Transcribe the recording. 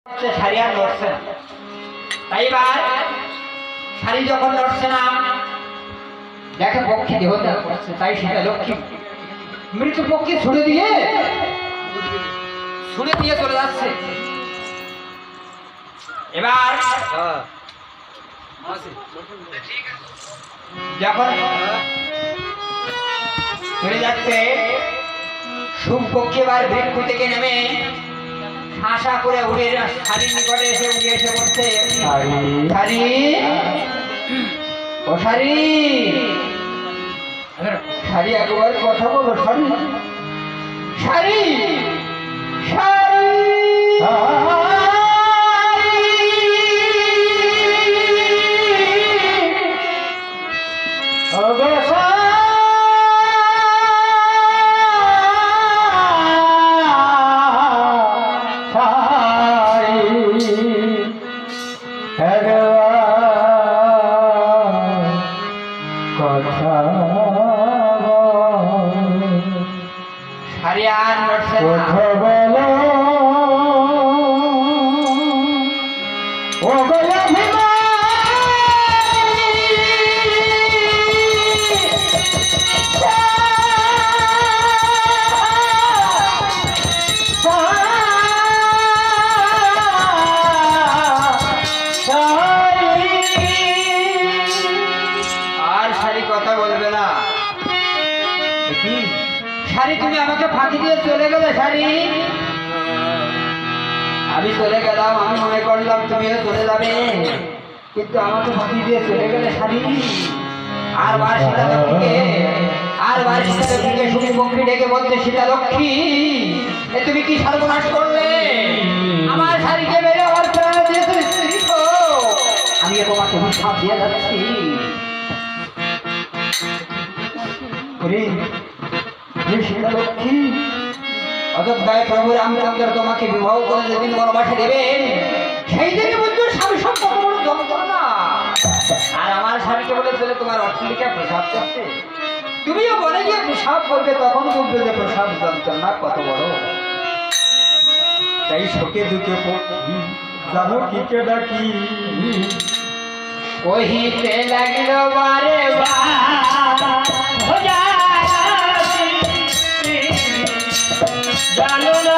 শাড়ি আর লড়ছে না। তাই এবার শাড়ি যখন লড়ছে না, দেখে পক্ষী দেহত্যাগ করছে, তাই সেটা লক্ষ্মী মৃত্যু পক্ষী ছুড়ে দিয়ে চলে যাচ্ছে। এবার যখন চলে যাচ্ছে, শুভ পক্ষী এবার বৃক্ষ থেকে নেমে আশা করে উড়ে শাড়ির নিকটে এসে বলছে, শাড়ি ও শাড়ি, শাড়ি একবার কথা বলো, শাড়ি শাড়ি শাড়ি, তুমি আমাকে ফাঁকি দিয়ে চলে গেলে শাড়ি। আমি চলে গেলাম, আমি মনে করলাম তুমিও চলে যাবে, কিন্তু আমাকে ফাঁকি দিয়ে চলে গেলে শাড়ি। আর বার সীতা লক্ষ্মীকে শুনে পক্ষী ডেকে বলতে, সীতা লক্ষ্মী তুমি কি সর্বনাশ করলে? আমার শাড়িকে মেরে আমার প্রাণ দিয়েছে, আমি তোমাকে অভিশাপ দিয়ে যাচ্ছি। অযোধ্যায় প্রভু রামচন্দ্র তোমাকে বিবাহ করে যেদিন বনবাসে দেবেন, সেই দিনে বলতো স্বামী সম্পর্ক বড় যন্ত্রণা। আর আমার স্বামীকে বলে চলে তোমার অট্টালিকা প্রসাব করতে, তুমিও বলে গিয়ে প্রসাব করবে, তখন বুঝবে যে প্রসাব যন্ত্রণা কত বড়। তাই শোকে দুঃখে জানো কিকে ডাকি, কহিতে লাগিল বারে জানো না